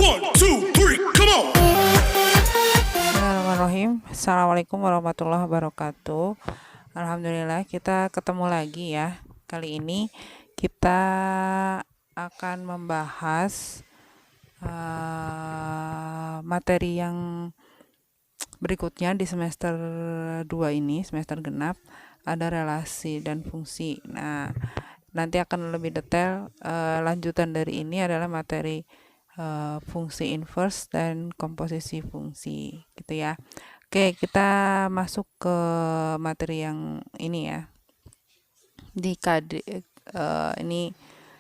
One, two, three, come on. Bismillahirrahmanirrahim. Assalamualaikum warahmatullahi wabarakatuh. Alhamdulillah kita ketemu lagi ya. Kali ini kita akan membahas materi yang berikutnya di semester 2 ini, semester genap, ada relasi dan fungsi. Nah, nanti akan lebih detail. Lanjutan dari ini adalah materi fungsi inverse dan komposisi fungsi gitu ya. Oke, kita masuk ke materi yang ini ya. Di KD ini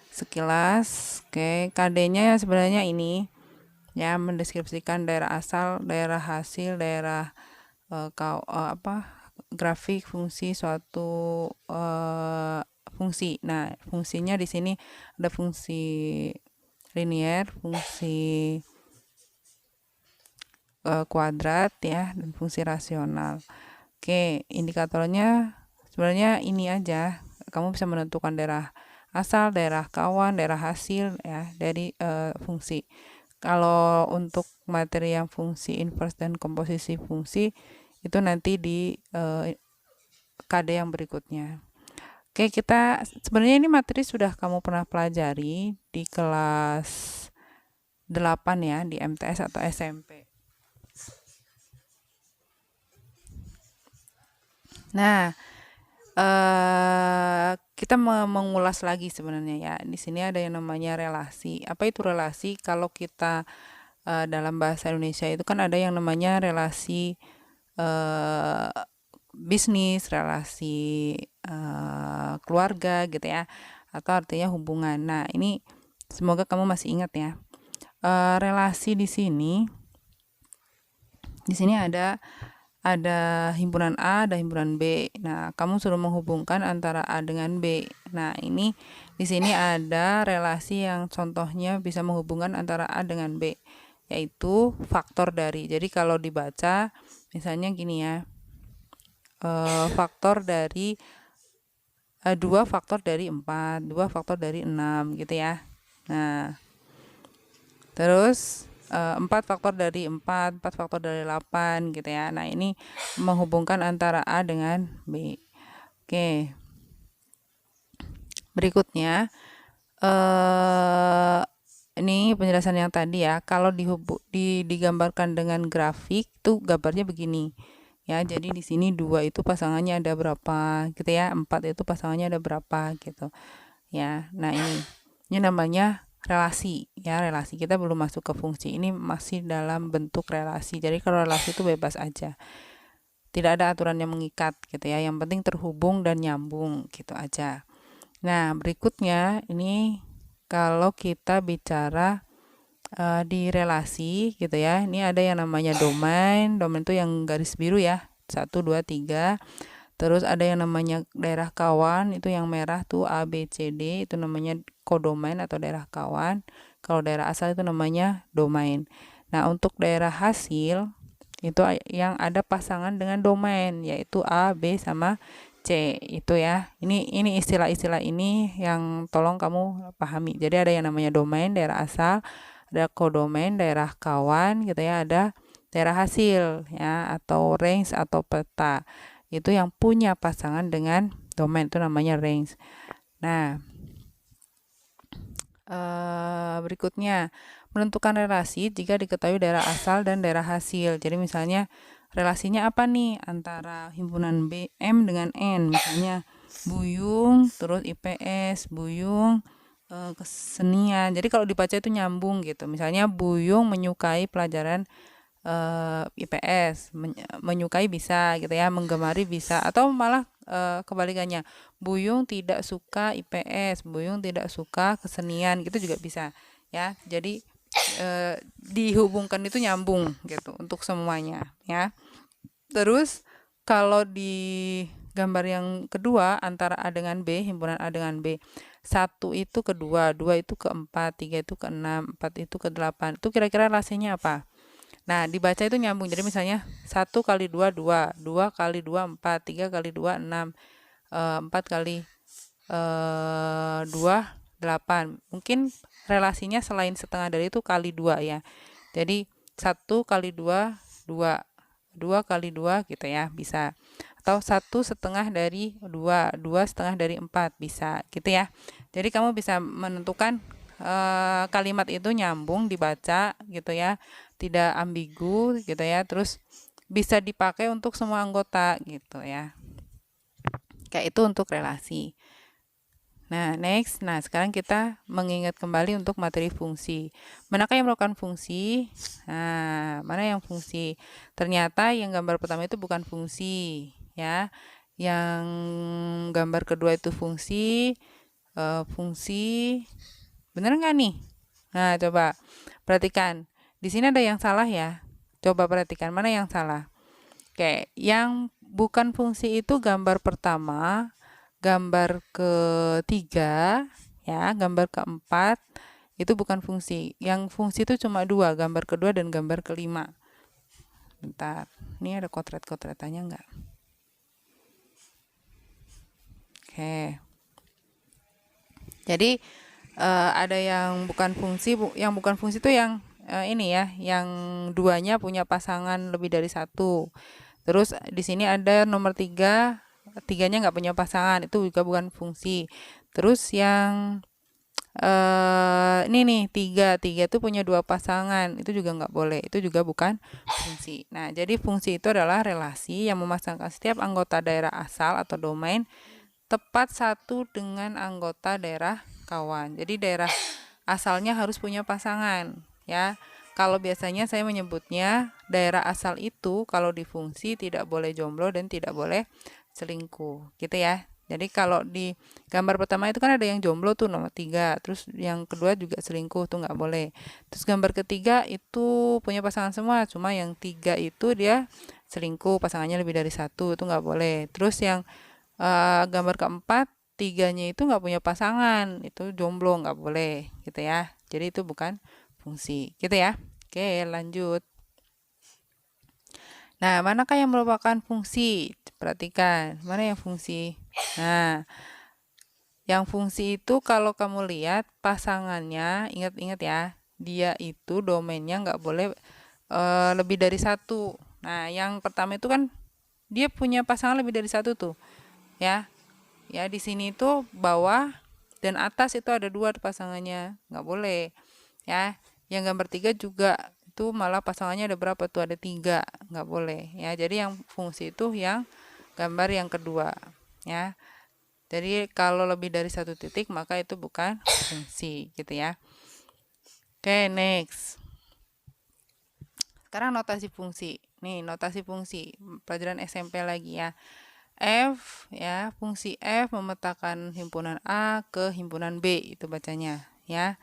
sekilas. Oke, KD-nya sebenarnya ini ya, mendeskripsikan daerah asal, daerah hasil, daerah grafik fungsi suatu fungsi. Nah, fungsinya di sini ada fungsi linier, fungsi kuadrat ya, dan fungsi rasional. Oke, indikatornya sebenarnya ini aja. Kamu bisa menentukan daerah asal, daerah kawan, daerah hasil ya dari fungsi. Kalau untuk materi yang fungsi inverse dan komposisi fungsi itu nanti di KD yang berikutnya. Oke, kita sebenarnya ini materi sudah kamu pernah pelajari di kelas 8 ya, di MTS atau SMP. Nah, kita mengulas lagi sebenarnya ya. Di sini ada yang namanya relasi. Apa itu relasi? Kalau kita dalam bahasa Indonesia itu kan ada yang namanya relasi bisnis, relasi keluarga gitu ya, atau artinya hubungan. Nah, ini semoga kamu masih ingat ya. Relasi di sini ada himpunan A, ada himpunan B. Nah, kamu suruh menghubungkan antara A dengan B. Nah, ini di sini ada relasi yang contohnya bisa menghubungkan antara A dengan B, yaitu faktor dari. Jadi kalau dibaca misalnya gini ya, faktor dari 2 faktor dari 4, 2 faktor dari 6 gitu ya. Nah, terus 4 faktor dari 4, 4 faktor dari 8 gitu ya. Nah, ini menghubungkan antara A dengan B. Oke. Berikutnya ini penjelasan yang tadi ya. Kalau digambarkan dengan grafik tuh gambarnya begini. Ya, jadi di sini 2 itu pasangannya ada berapa gitu ya, 4 itu pasangannya ada berapa gitu ya. Nah, ini namanya relasi ya. Relasi kita belum masuk ke fungsi, ini masih dalam bentuk relasi. Jadi kalau relasi itu bebas aja, tidak ada aturan yang mengikat gitu ya, yang penting terhubung dan nyambung gitu aja. Nah, berikutnya ini kalau kita bicara di relasi gitu ya, ini ada yang namanya domain. Domain itu yang garis biru ya, 1, 2, 3. Terus ada yang namanya daerah kawan, itu yang merah tuh A, B, C, D, itu namanya kodomain atau daerah kawan. Kalau daerah asal itu namanya domain. Nah, untuk daerah hasil itu yang ada pasangan dengan domain, yaitu A, B, sama C itu ya. Ini istilah-istilah ini yang tolong kamu pahami. Jadi ada yang namanya domain, daerah asal, ada kodomain, daerah kawan gitu ya, ada daerah hasil ya, atau range atau peta. Itu yang punya pasangan dengan domain, itu namanya range. Nah, berikutnya menentukan relasi jika diketahui daerah asal dan daerah hasil. Jadi misalnya relasinya apa nih antara himpunan B M dengan N, misalnya Buyung terus IPS, Buyung kesenian. Jadi kalau dibaca itu nyambung gitu. Misalnya Buyung menyukai pelajaran IPS, menyukai bisa gitu ya, menggemari bisa, atau malah kebalikannya, Buyung tidak suka IPS, Buyung tidak suka kesenian, gitu juga bisa ya. Jadi dihubungkan itu nyambung gitu untuk semuanya ya. Terus kalau di gambar yang kedua antara A dengan B, himpunan A dengan B, 1 itu ke 2, 2 itu ke 4, 3 itu ke 6, 4 itu ke 8. Itu kira-kira relasinya apa? Nah, dibaca itu nyambung. Jadi misalnya 1 kali 2, 2, 2 kali 2, 4, 3 kali 2, 6, 4 kali 2, 8. Mungkin relasinya selain setengah dari itu kali 2 ya. Jadi 1 kali 2, 2. 2 kali 2 gitu ya, bisa. Atau 1/2 dari 2, 2/2 dari 4, bisa gitu ya. Jadi kamu bisa menentukan kalimat itu nyambung dibaca gitu ya, tidak ambigu gitu ya, terus bisa dipakai untuk semua anggota gitu ya. Kayak itu untuk relasi. Nah, next. Nah, sekarang kita mengingat kembali untuk materi fungsi. Manakah yang melakukan fungsi? Nah, mana yang fungsi? Ternyata yang gambar pertama itu bukan fungsi, ya. Yang gambar kedua itu fungsi. Fungsi. Bener nggak nih? Nah, coba perhatikan. Di sini ada yang salah ya. Coba perhatikan mana yang salah. Oke, yang bukan fungsi itu gambar pertama, gambar ketiga, ya, gambar keempat itu bukan fungsi. Yang fungsi itu cuma 2, gambar kedua dan gambar kelima. Bentar, ini ada kotret-kotretannya enggak? Oke. Jadi ada yang bukan fungsi, yang bukan fungsi itu yang ini ya, yang duanya punya pasangan lebih dari 1. Terus di sini ada nomor 3, 3-nya nggak punya pasangan, itu juga bukan fungsi. Terus yang ini nih 3 itu punya 2 pasangan, itu juga nggak boleh, itu juga bukan fungsi. Nah, jadi fungsi itu adalah relasi yang memasangkan setiap anggota daerah asal atau domain tepat satu dengan anggota daerah kawan. Jadi daerah asalnya harus punya pasangan ya. Kalau biasanya saya menyebutnya daerah asal itu kalau di fungsi tidak boleh jomblo dan tidak boleh selingkuh gitu ya. Jadi kalau di gambar pertama itu kan ada yang jomblo tuh nomor 3, terus yang kedua juga selingkuh tuh nggak boleh. Terus gambar ketiga itu punya pasangan semua, cuma yang 3 itu dia selingkuh, pasangannya lebih dari 1, itu nggak boleh. Terus yang gambar keempat, 3-nya itu nggak punya pasangan, itu jomblo, nggak boleh gitu ya. Jadi itu bukan fungsi gitu ya. Oke, lanjut. Nah, manakah yang merupakan fungsi? Perhatikan, mana yang fungsi? Nah, yang fungsi itu kalau kamu lihat pasangannya, ingat-ingat ya, dia itu domainnya nggak boleh lebih dari 1. Nah, yang pertama itu kan dia punya pasangan lebih dari 1 tuh, ya. Ya, di sini itu bawah dan atas itu ada 2 pasangannya, nggak boleh. Ya, yang gambar 3 juga itu malah pasangannya ada berapa tuh? Ada 3, nggak boleh. Ya, jadi yang fungsi itu yang gambar yang kedua. Ya, jadi kalau lebih dari 1 titik maka itu bukan fungsi gitu ya. Oke, next. Sekarang notasi fungsi. Nih, notasi fungsi pelajaran SMP lagi ya. F ya, fungsi F memetakan himpunan A ke himpunan B, itu bacanya ya.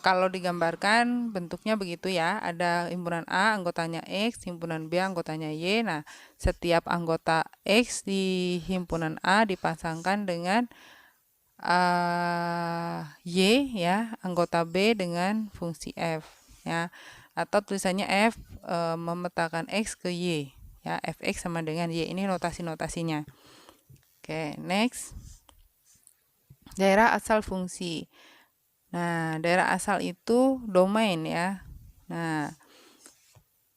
Kalau digambarkan bentuknya begitu ya, ada himpunan A anggotanya X, himpunan B anggotanya Y. Nah, setiap anggota X di himpunan A dipasangkan dengan Y ya, anggota B dengan fungsi F ya, atau tulisannya F memetakan X ke Y ya, Fx sama dengan Y. Ini notasi-notasinya. Oke, next. Daerah asal fungsi. Nah, daerah asal itu domain ya. Nah,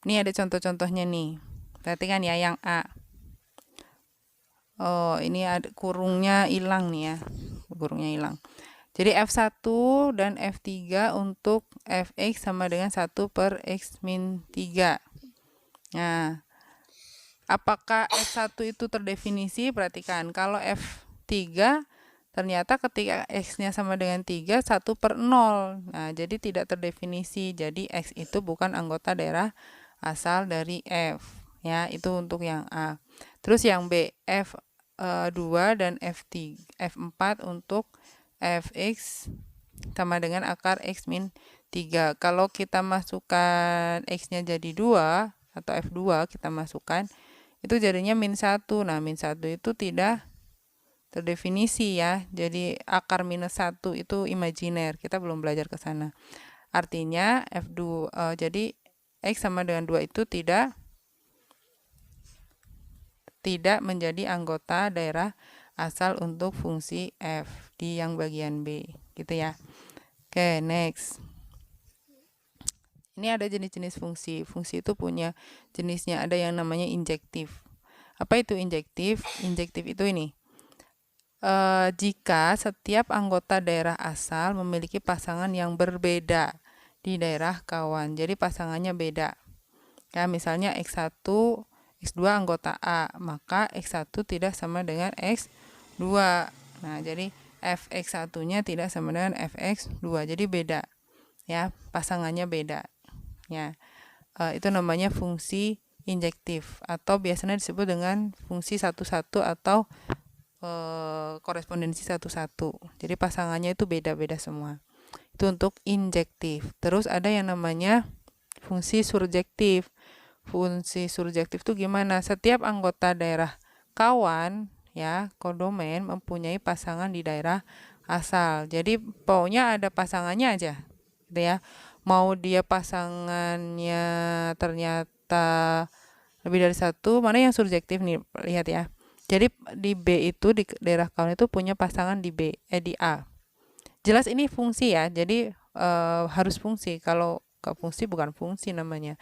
ini ada contoh-contohnya nih. Perhatikan ya yang A. Oh, ini ada kurungnya hilang nih ya. Kurungnya hilang. Jadi F1 dan F3 untuk Fx sama dengan 1 per X min 3. Nah, apakah F1 itu terdefinisi? Perhatikan, kalau F3 ternyata ketika X-nya sama dengan 3, 1 per 0. Nah, jadi tidak terdefinisi. Jadi X itu bukan anggota daerah asal dari F. Ya, itu untuk yang A. Terus yang B, F2 dan F3, F4 untuk Fx sama dengan akar X min 3. Kalau kita masukkan X-nya jadi 2, atau F2 kita masukkan, itu jadinya min 1. Nah, min 1 itu tidak terdefinisi ya. Jadi akar minus 1 itu imajiner. Kita belum belajar ke sana. Artinya F2 jadi X sama dengan 2 itu tidak menjadi anggota daerah asal untuk fungsi f di yang bagian B, gitu ya. Oke, next. Ini ada jenis-jenis fungsi. Fungsi itu punya jenisnya, ada yang namanya injektif. Apa itu injektif? Injektif itu ini. Jika setiap anggota daerah asal memiliki pasangan yang berbeda di daerah kawan. Jadi pasangannya beda. Ya, misalnya X1, X2 anggota A, maka X1 tidak sama dengan X2. Nah, jadi Fx1-nya tidak sama dengan Fx2. Jadi beda. Ya, pasangannya beda. Ya. Itu namanya fungsi injektif atau biasanya disebut dengan fungsi 1-1 atau korespondensi 1-1. Jadi pasangannya itu beda-beda semua. Itu untuk injektif. Terus ada yang namanya fungsi surjektif. Fungsi surjektif itu gimana? Setiap anggota daerah kawan ya, kodomain mempunyai pasangan di daerah asal. Jadi pokoknya ada pasangannya aja. Gitu ya. Mau dia pasangannya ternyata lebih dari satu, mana yang surjektif nih? Lihat ya. Jadi di B itu, di daerah kawan itu punya pasangan di di A. Jelas ini fungsi ya, jadi harus fungsi. Kalau nggak fungsi bukan fungsi namanya.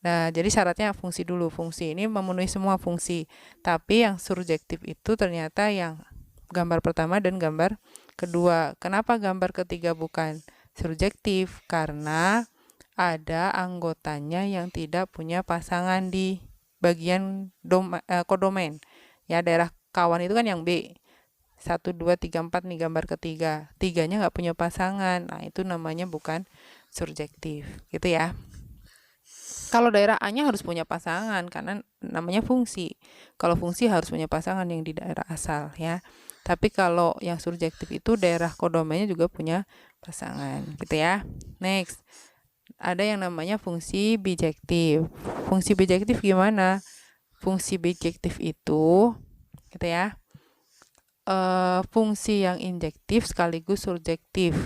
Nah, jadi syaratnya fungsi dulu. Fungsi ini memenuhi semua fungsi. Tapi yang surjektif itu ternyata yang gambar pertama dan gambar kedua. Kenapa gambar ketiga bukan surjektif? Karena ada anggotanya yang tidak punya pasangan di bagian kodomain. Ya, daerah kawan itu kan yang B. 1, 2, 3, 4 nih gambar ketiga. Tiganya nggak punya pasangan. Nah, itu namanya bukan surjektif. Gitu ya. Kalau daerah A-nya harus punya pasangan karena namanya fungsi. Kalau fungsi harus punya pasangan yang di daerah asal ya. Tapi kalau yang surjektif itu daerah kodomainnya juga punya pasangan. Gitu ya. Next. Ada yang namanya fungsi bijektif. Fungsi bijektif gimana? Fungsi bijektif itu gitu ya, fungsi yang injektif sekaligus surjektif.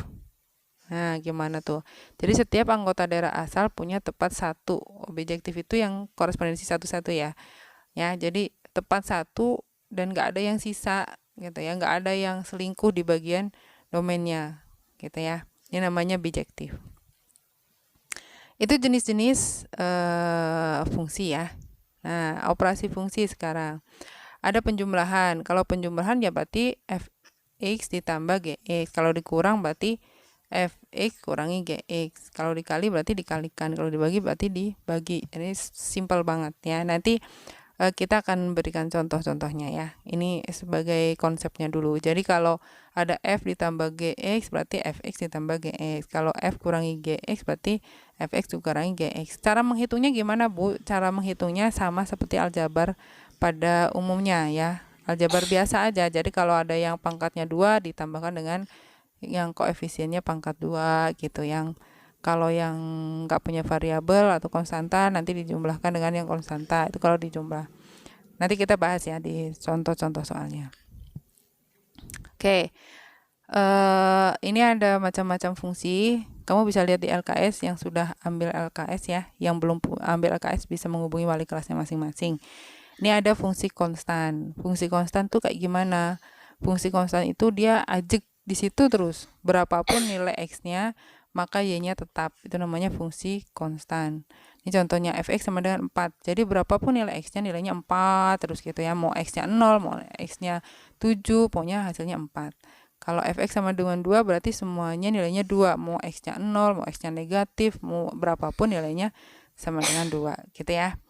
Nah, gimana tuh? Jadi setiap anggota daerah asal punya tepat satu. Bijektif itu yang korespondensi 1-1 ya. Ya, jadi tepat satu dan nggak ada yang sisa gitu ya, nggak ada yang selingkuh di bagian domainnya gitu ya. Ini namanya bijektif. Itu jenis-jenis fungsi ya. Nah, operasi fungsi sekarang. Ada penjumlahan. Kalau penjumlahan ya berarti fx ditambah gx. Kalau dikurang berarti fx kurangi gx. Kalau dikali berarti dikalikan. Kalau dibagi berarti dibagi. Ini simpel banget ya. Nanti kita akan berikan contoh-contohnya ya. Ini sebagai konsepnya dulu. Jadi kalau ada f ditambah gx berarti fx ditambah gx. Kalau f kurangi gx berarti fx dikurangi gx. Cara menghitungnya gimana, Bu? Cara menghitungnya sama seperti aljabar pada umumnya ya. Aljabar biasa aja. Jadi kalau ada yang pangkatnya 2 ditambahkan dengan yang koefisiennya pangkat 2 gitu. Yang kalau yang nggak punya variabel atau konstanta nanti dijumlahkan dengan yang konstanta. Itu kalau dijumlah. Nanti kita bahas ya di contoh-contoh soalnya. Oke. Ini ada macam-macam fungsi. Kamu bisa lihat di LKS yang sudah ambil LKS ya. Yang belum ambil LKS bisa menghubungi wali kelasnya masing-masing. Ini ada fungsi konstan. Fungsi konstan tuh kayak gimana? Fungsi konstan itu dia ajek di situ terus. Berapapun nilai x-nya, maka y-nya tetap. Itu namanya fungsi konstan. Ini contohnya fx sama dengan 4. Jadi berapapun nilai x-nya, nilainya 4 terus gitu ya. Mau x-nya 0, mau x-nya 7, pokoknya hasilnya 4. Kalau fx sama dengan 2 berarti semuanya nilainya 2. Mau x-nya 0, mau x-nya negatif, mau berapapun nilainya sama dengan 2. Gitu ya.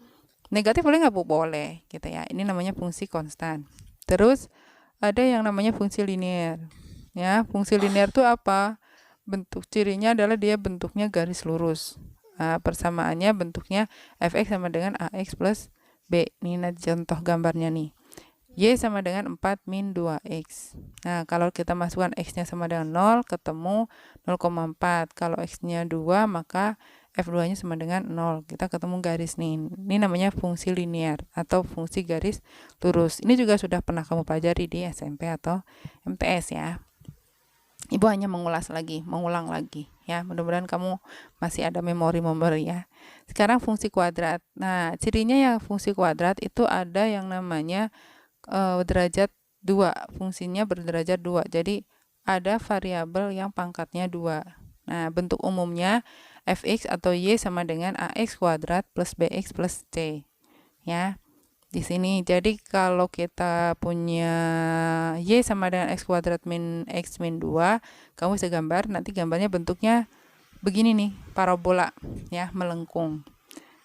Negatif boleh nggak, Bu? Boleh gitu ya. Ini namanya fungsi konstan. Terus ada yang namanya fungsi linear. Ya, fungsi linear itu apa? Bentuk cirinya adalah dia bentuknya garis lurus. Nah, persamaannya bentuknya fx sama dengan ax plus b. Ini contoh gambarnya nih. Y sama dengan 4 min 2x. Nah, kalau kita masukkan x-nya sama dengan 0, ketemu 0,4. Kalau x-nya 2, maka f2-nya sama dengan 0. Kita ketemu garis nih. Ini namanya fungsi linear atau fungsi garis lurus. Ini juga sudah pernah kamu pelajari di SMP atau MTS ya. Ibu hanya mengulang lagi ya. Mudah-mudahan kamu masih ada memori-memori ya. Sekarang fungsi kuadrat. Nah, cirinya yang fungsi kuadrat itu ada yang namanya derajat 2, fungsinya berderajat 2. Jadi ada variabel yang pangkatnya 2. Nah, bentuk umumnya fx atau y sama dengan ax kuadrat plus bx plus c. Ya, di sini. Jadi kalau kita punya y sama dengan x kuadrat min x min 2, kamu bisa gambar, nanti gambarnya bentuknya begini nih, parabola ya, melengkung.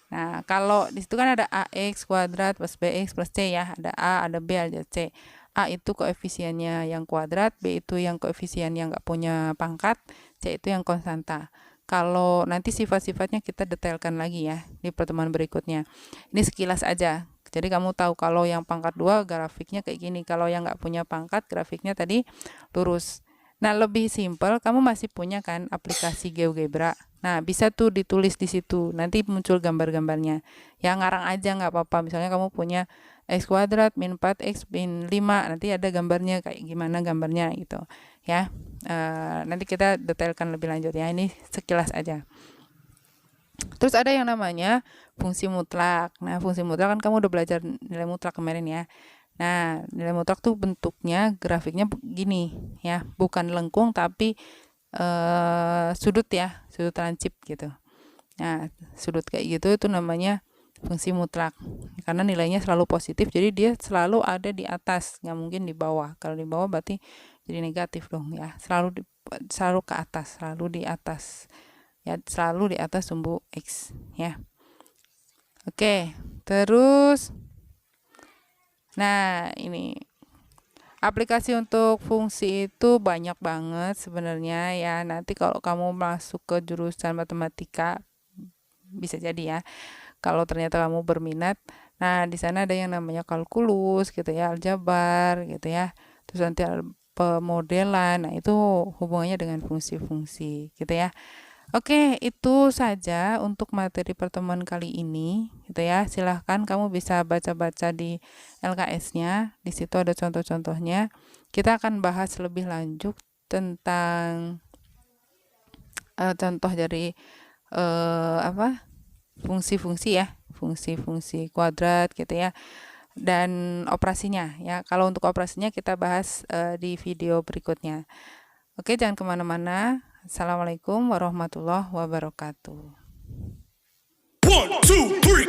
Nah, kalau di situ kan ada ax kuadrat plus bx plus c ya, ada a, ada b, ada c. A itu koefisiennya yang kuadrat, b itu yang koefisien yang nggak punya pangkat, c itu yang konstanta. Kalau nanti sifat-sifatnya kita detailkan lagi ya di pertemuan berikutnya. Ini sekilas aja. Jadi kamu tahu kalau yang pangkat 2 grafiknya kayak gini, kalau yang nggak punya pangkat grafiknya tadi lurus. Nah, lebih simpel, kamu masih punya kan aplikasi GeoGebra. Nah, bisa tuh ditulis di situ. Nanti muncul gambar-gambarnya. Ya, ngarang aja nggak apa-apa. Misalnya kamu punya x kuadrat min 4x min 5. Nanti ada gambarnya kayak gimana gambarnya gitu. Ya, nanti kita detailkan lebih lanjut ya. Ini sekilas aja. Terus ada yang namanya fungsi mutlak. Nah, fungsi mutlak kan kamu udah belajar nilai mutlak kemarin ya. Nah, nilai mutlak tuh bentuknya, grafiknya begini ya, bukan lengkung tapi sudut ya, sudut lancip gitu. Nah, sudut kayak gitu itu namanya fungsi mutlak. Karena nilainya selalu positif, jadi dia selalu ada di atas, nggak mungkin di bawah. Kalau di bawah berarti jadi negatif dong ya. Selalu ke atas, selalu di atas. Ya, selalu di atas sumbu X ya. Oke, terus nah, ini aplikasi untuk fungsi itu banyak banget sebenarnya ya. Nanti kalau kamu masuk ke jurusan matematika bisa jadi ya. Kalau ternyata kamu berminat, nah di sana ada yang namanya kalkulus gitu ya, aljabar gitu ya. Terus nanti pemodelan. Nah, itu hubungannya dengan fungsi-fungsi gitu ya. Oke, itu saja untuk materi pertemuan kali ini, gitu ya. Silahkan kamu bisa baca-baca di LKS-nya. Di situ ada contoh-contohnya. Kita akan bahas lebih lanjut tentang contoh dari fungsi-fungsi ya, fungsi-fungsi kuadrat, gitu ya. Dan operasinya ya. Kalau untuk operasinya kita bahas di video berikutnya. Oke, jangan kemana-mana. Assalamualaikum warahmatullahi wabarakatuh. 1, 2, 3.